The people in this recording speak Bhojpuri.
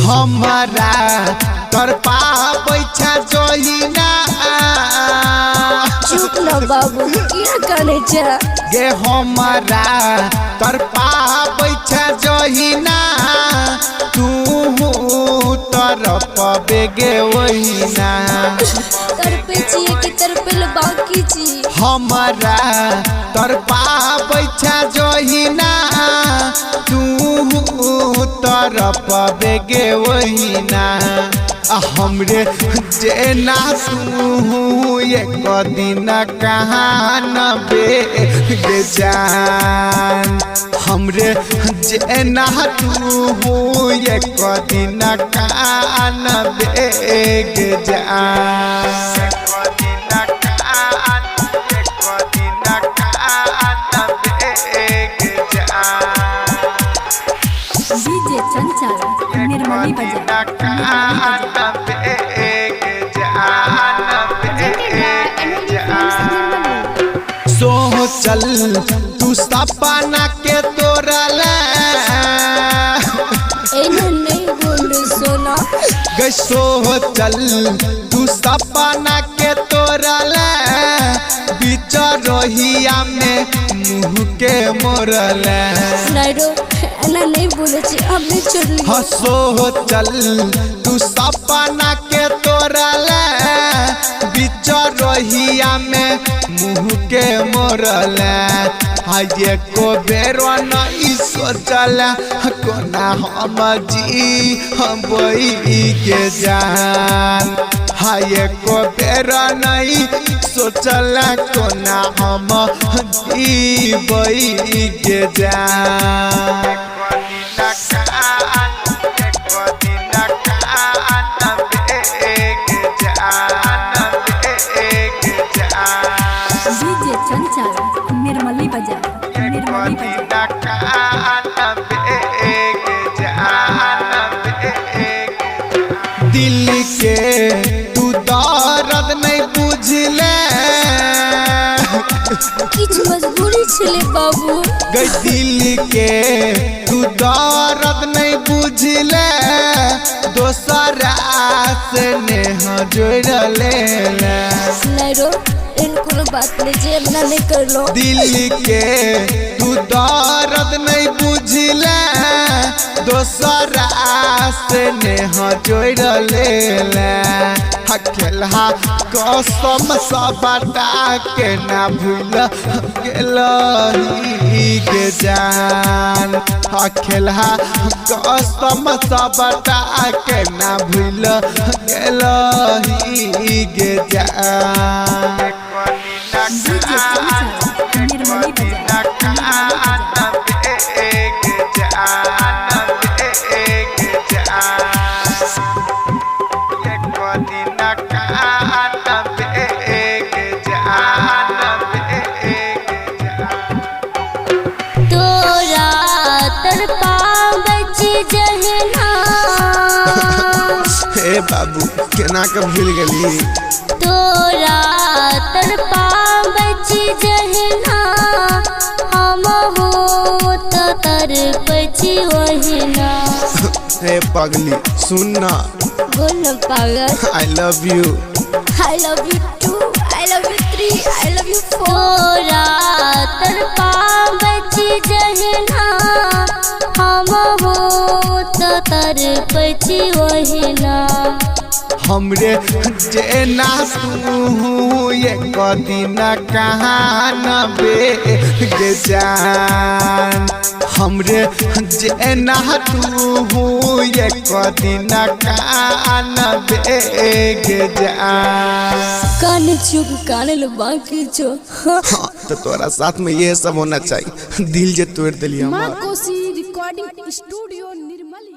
हमारा तर पापैछा जोहिना चुप न बाबू क्या करे जा गे हमारा तर पापैछा जोहिना तू तर पबे गे वहीना तर पे चाहिए कि तर पे बाकी छी हमारा तर पापैछा जोहिना तू तर पबे गे वहीना हमरे जेना तू एक दिन कहाँ न बेगे जान हमरे जेना तू एक दिन कहाँ न बेगे जान डीजे चंचल निर्मली बाजार सो चल तू सपना के तोरा नहीं बोल सोना गसो चल तू सपना के तोरा बीच रोहिया में मुँह के मोरल नहीं बोले हमने चल हसो चल तू सपना के तोरा बीच रोहिया में मुँह के मोरल ये को बेरो नहीं सोचल कोना हम जी हम बई के जान ये को बेरो नहीं सोचल कोना हम जी बई के जान डीजे चंचल निर्मली बाजार दिल के तू दर्द नहीं बुझले किछ मजबूरी छले बाबू गई दिल के तू दर्द नहीं बुझले दोसरा से नेह जोड़ ले नहीं इन कोनो बात नहीं जे मना नहीं कर लो दिल के तू दर्द नहीं बुझले दोसरा से नेह जोड़ ले खेलहा कसम सबटा के ना भूल गेलही के जान खेलहा कसम सबटा के ना भूल गेलही के जान डीजे चंचल निर्मली बाजार तोरा तर पाबची जहना हे बाबू केना के भूल गेली तोरा तर पाबची जहना हम हो तो तर पची वहना हे पगली सुन ना बोल पागल I love you I love you 2 I love you 3 I love you 4 तोरा तर पाबची जहना हम हो तो तर पची वहना हमरे जेना तू एक दिन कहाँ न बेगे जान हमरे जेना तू एक दिन कहाँ न बेगे जान कान चुप कान लो बाकी जो हाँ, तो तोरा साथ में ये सब होना चाहिए दिल जे तोड़ दिली माँ कोसी रिकॉर्डिंग स्टूडियो निर्मली।